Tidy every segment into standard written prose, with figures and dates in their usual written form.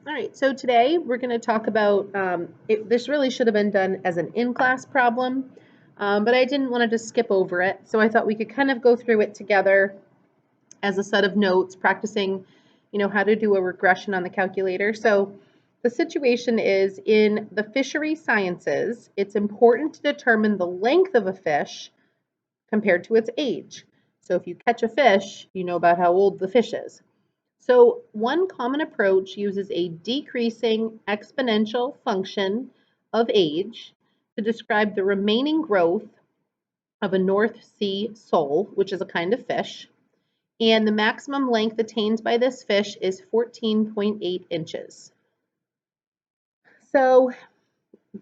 All right, so today we're going to talk about, this really should have been done as an in-class problem, but I didn't want to just skip over it. So I thought we could kind of go through it together as a set of notes, practicing, how to do a regression on the calculator. So the situation is in the fishery sciences, it's important to determine the length of a fish compared to its age. So if you catch a fish, you know about how old the fish is. So one common approach uses a decreasing exponential function of age to describe the remaining growth of a North Sea sole, which is a kind of fish, and the maximum length attained by this fish is 14.8 inches. So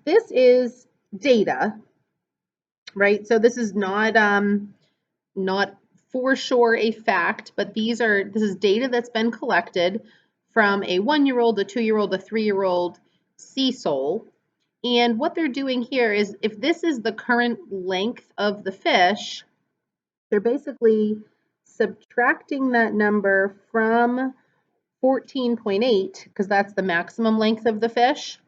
this is data, right? So this is not for sure a fact, but this is data that's been collected from a 1-year-old, a 2-year-old, a 3-year-old sea sole. And what they're doing here is, if this is the current length of the fish, they're basically subtracting that number from 14.8, because that's the maximum length of the fish,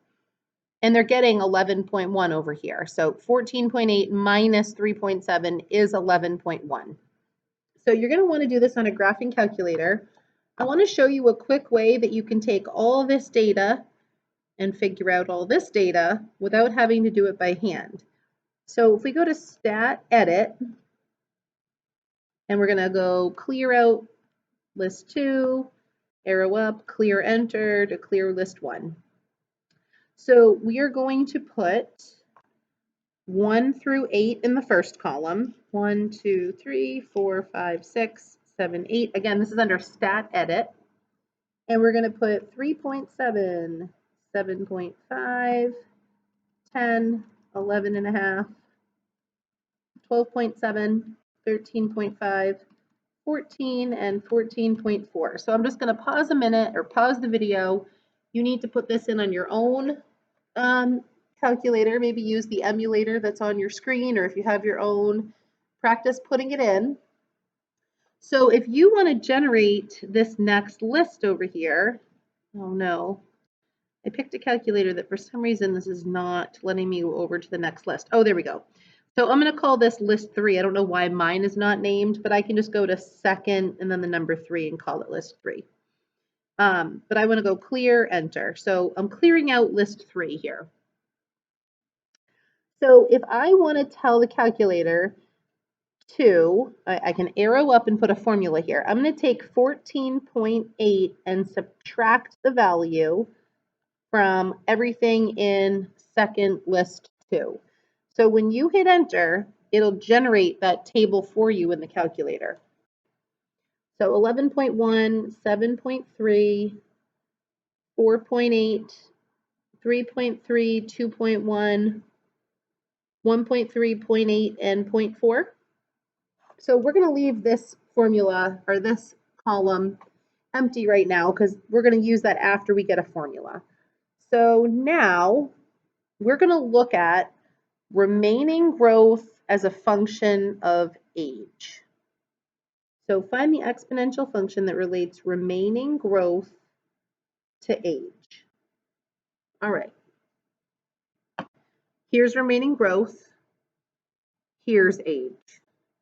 and they're getting 11.1 over here. So 14.8 minus 3.7 is 11.1. So you're going to want to do this on a graphing calculator. I want to show you a quick way that you can take all this data and figure out all this data without having to do it by hand. So if we go to Stat Edit, and we're going to go clear out list 2, arrow up, clear enter to clear list 1. So we are going to put 1 through 8 in the first column. 1, 2, 3, 4, 5, 6, 7, 8. Again, this is under Stat Edit. And we're going to put 3.7, 7.5, 10, 11 and a half, 12.7, 13.5, 14, and 14.4. So I'm just going to pause a minute, or pause the video. You need to put this in on your own calculator. Maybe use the emulator that's on your screen, or if you have your own, practice putting it in. So if you want to generate this next list over here, oh no, I picked a calculator that for some reason this is not letting me go over to the next list. Oh, there we go. So I'm going to call this list 3. I don't know why mine is not named, but I can just go to second and then the number 3 and call it list 3. But I want to go clear, enter. So I'm clearing out list 3 here. So if I want to tell the calculator I can arrow up and put a formula here. I'm going to take 14.8 and subtract the value from everything in second list 2. So when you hit enter, it'll generate that table for you in the calculator. So 11.1, 7.3, 4.8, 3.3, 2.1, 1.3, 0.8, and 0.4. So we're going to leave this formula, or this column, empty right now, because we're going to use that after we get a formula. So now we're going to look at remaining growth as a function of age. So find the exponential function that relates remaining growth to age. All right. Here's remaining growth. Here's age,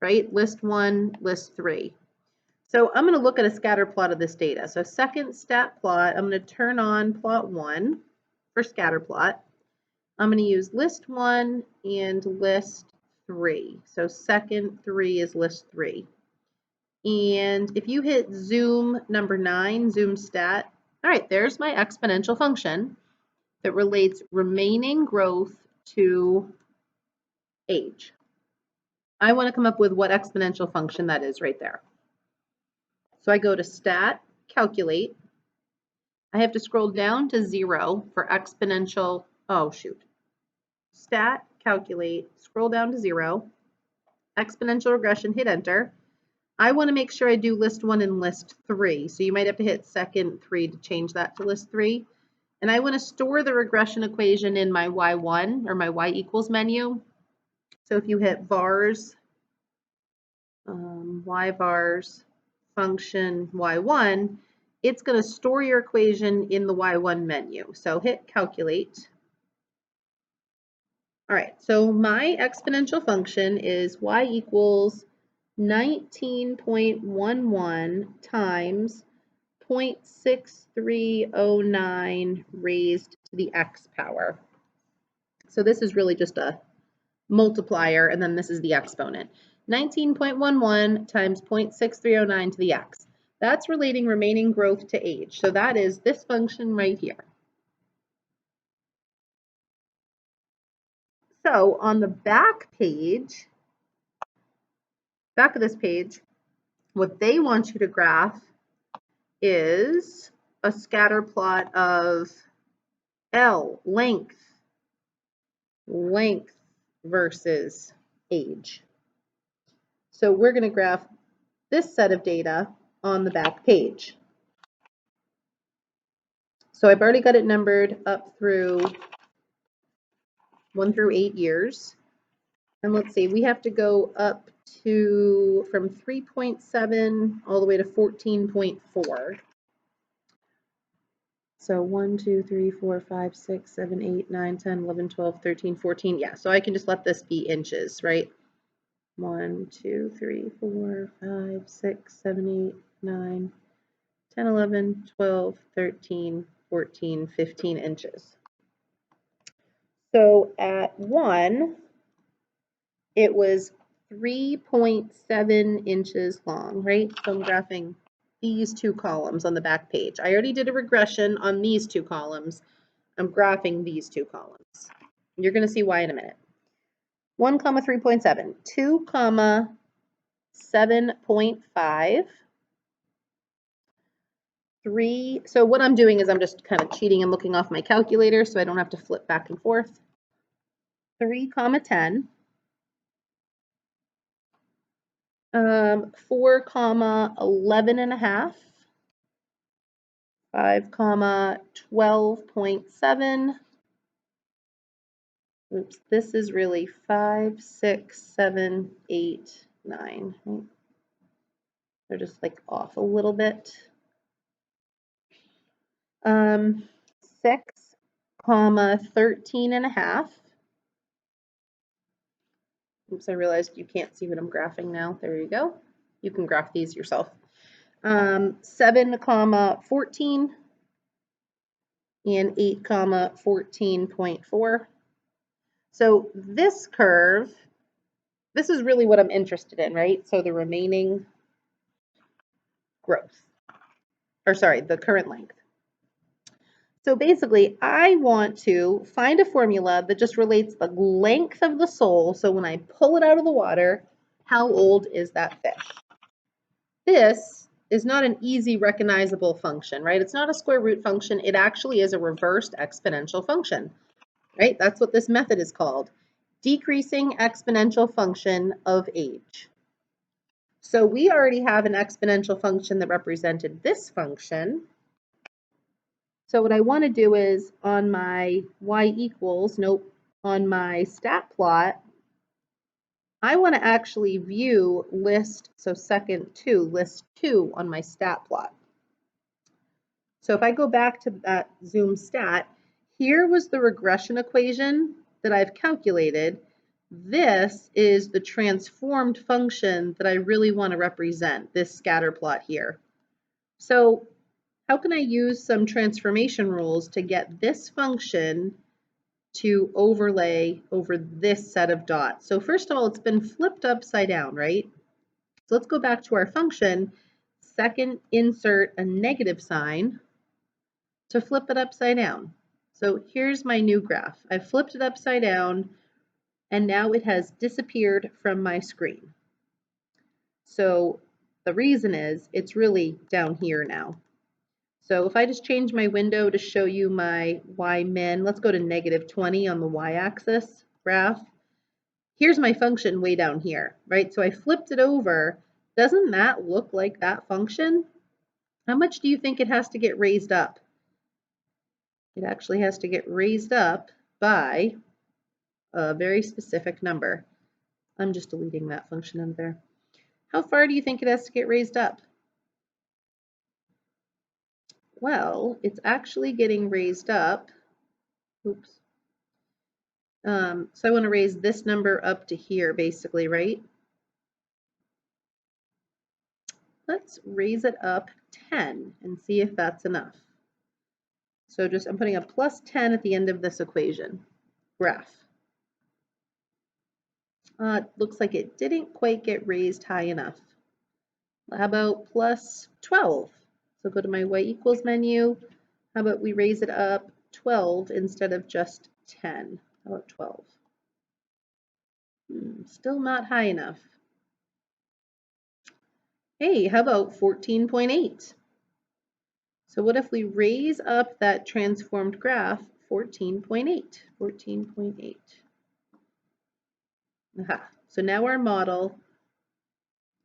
right? List 1, list 3. So I'm going to look at a scatter plot of this data. So second stat plot, I'm going to turn on plot 1 for scatter plot. I'm going to use list 1 and list 3. So second 3 is list 3. And if you hit zoom number 9, zoom stat, all right, there's my exponential function that relates remaining growth to age. I want to come up with what exponential function that is right there. So I go to stat, calculate. I have to scroll down to 0 for exponential, oh shoot. Stat, calculate, scroll down to 0. Exponential regression, hit enter. I want to make sure I do list 1 and list 3. So you might have to hit second 3 to change that to list 3. And I want to store the regression equation in my y1, or my y equals menu. So if you hit vars, y vars function y1, it's going to store your equation in the Y1 menu. So hit calculate. All right, so my exponential function is y equals 19.11 times 0.6309 raised to the x power. So this is really just a multiplier, and then this is the exponent. 19.11 times 0.6309 to the x. That's relating remaining growth to age. So that is this function right here. So on the back page, back of this page, what they want you to graph is a scatter plot of L, length versus age. So we're going to graph this set of data on the back page. So I've already got it numbered up through 1 through 8 years. And let's see, we have to go up to from 3.7 all the way to 14.4. So 1, 2, 3, 4, 5, 6, 7, 8, 9, 10, 11, 12, 13, 14. Yeah, so I can just let this be inches, right? 1, 2, 3, 4, 5, 6, 7, 8, 9, 10, 11, 12, 13, 14, 15 inches. So at 1, it was 3.7 inches long, right? So I'm graphing these two columns on the back page. I already did a regression on these two columns. I'm graphing these two columns. You're going to see why in a minute. 1, 3.7, 2, 7.5, 3. So what I'm doing is I'm just kind of cheating and looking off my calculator so I don't have to flip back and forth. 3, 10. 4, 11 and a half. 5, 12.7. Oops, this is really 5, 6, 7, 8, 9. They're just like off a little bit. 6, 13 and a half. Oops, I realized you can't see what I'm graphing now. There you go. You can graph these yourself. 7, 14 and 8, 14.4. So this curve, this is really what I'm interested in, right? So the remaining growth, or sorry, the current length. So basically, I want to find a formula that just relates the length of the sole. So when I pull it out of the water, how old is that fish? This is not an easy recognizable function, right? It's not a square root function. It actually is a reversed exponential function, right? That's what this method is called. Decreasing exponential function of age. So we already have an exponential function that represented this function. So what I want to do is on my y equals, on my stat plot, I want to actually view list 2 on my stat plot. So if I go back to that Zoom stat, here was the regression equation that I've calculated. This is the transformed function that I really want to represent, this scatter plot here. So how can I use some transformation rules to get this function to overlay over this set of dots? So first of all, it's been flipped upside down, right? So let's go back to our function. Second, insert a negative sign to flip it upside down. So here's my new graph. I flipped it upside down, and now it has disappeared from my screen. So the reason is it's really down here now. So if I just change my window to show you my y min, let's go to -20 on the y-axis graph. Here's my function way down here, right? So I flipped it over. Doesn't that look like that function? How much do you think it has to get raised up? It actually has to get raised up by a very specific number. I'm just deleting that function in there. How far do you think it has to get raised up? Well, it's actually getting raised up. Oops. So I want to raise this number up to here, basically, right? Let's raise it up 10 and see if that's enough. So I'm putting a plus 10 at the end of this equation, graph. Looks like it didn't quite get raised high enough. How about plus 12? So go to my y equals menu. How about we raise it up 12 instead of just 10? How about 12? Still not high enough. Hey, how about 14.8? So what if we raise up that transformed graph 14.8? 14.8. Aha. So now our model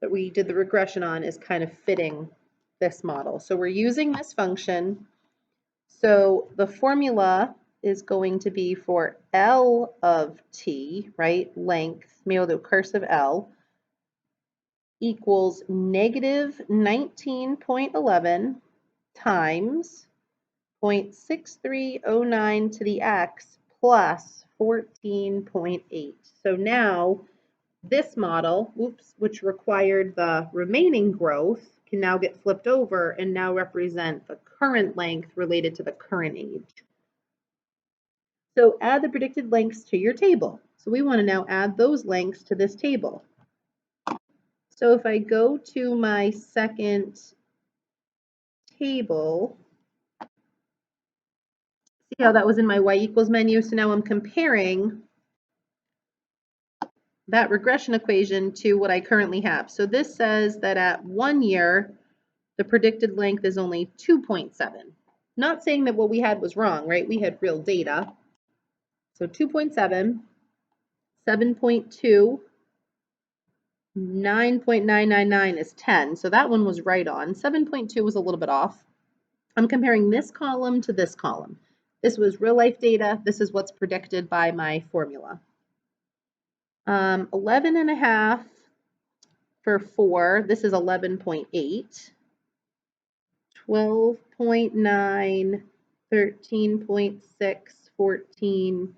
that we did the regression on is kind of fitting this model. So we're using this function. So the formula is going to be for L of t, right? Length, maybe we'll do cursive L, equals negative 19.11 times 0.6309 to the x plus 14.8. So now this model, which required the remaining growth, can now get flipped over and now represent the current length related to the current age. So add the predicted lengths to your table. So we want to now add those lengths to this table. So if I go to my second table, see how that was in my y equals menu? So now I'm comparing that regression equation to what I currently have. So this says that at 1 year, the predicted length is only 2.7. Not saying that what we had was wrong, right? We had real data. So 2.7, 7.2, 9.999 is 10. So that one was right on. 7.2 was a little bit off. I'm comparing this column to this column. This was real life data. This is what's predicted by my formula. 11.5 for 4. This is 11.8. 12.9, 13.6, 14,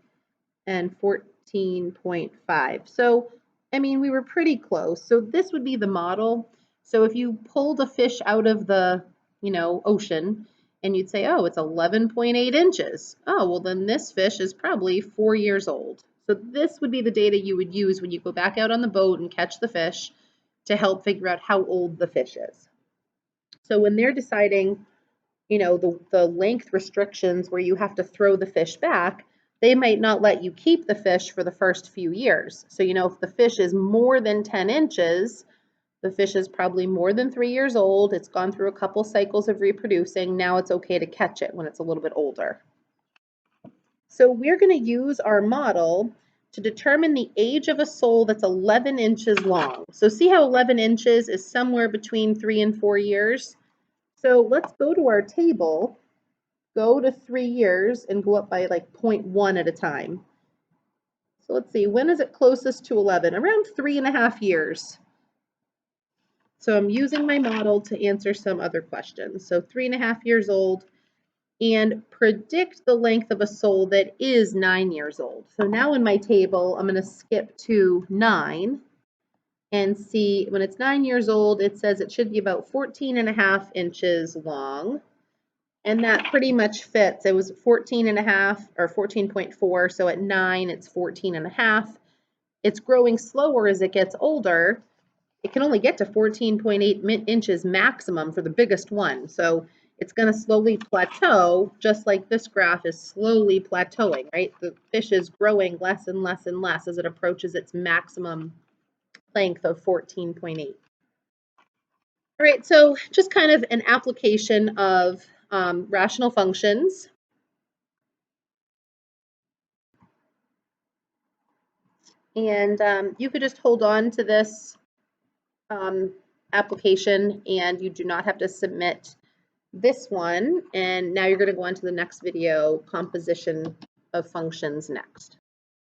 and 14.5. So, I mean, we were pretty close. So this would be the model. So if you pulled a fish out of the, ocean, and you'd say, oh, it's 11.8 inches. Oh, well, then this fish is probably 4 years old. So this would be the data you would use when you go back out on the boat and catch the fish to help figure out how old the fish is. So when they're deciding, the length restrictions where you have to throw the fish back, they might not let you keep the fish for the first few years. So, if the fish is more than 10 inches, the fish is probably more than 3 years old. It's gone through a couple cycles of reproducing. Now it's okay to catch it when it's a little bit older. So we're going to use our model to determine the age of a sole that's 11 inches long. So see how 11 inches is somewhere between 3 and 4 years? So let's go to our table, go to 3 years, and go up by like 0.1 at a time. So let's see, when is it closest to 11? Around 3.5 years. So I'm using my model to answer some other questions. So 3.5 years old, and predict the length of a sole that is 9 years old. So now in my table, I'm going to skip to 9 and see when it's 9 years old, it says it should be about 14.5 inches long. And that pretty much fits. It was 14.5 or 14.4. So at 9, it's 14.5. It's growing slower as it gets older. It can only get to 14.8 inches maximum for the biggest one. So it's going to slowly plateau, just like this graph is slowly plateauing, right? The fish is growing less and less and less as it approaches its maximum length of 14.8. All right, so just kind of an application of rational functions. And you could just hold on to this application, and you do not have to submit this one. And now you're going to go on to the next video, composition of functions next.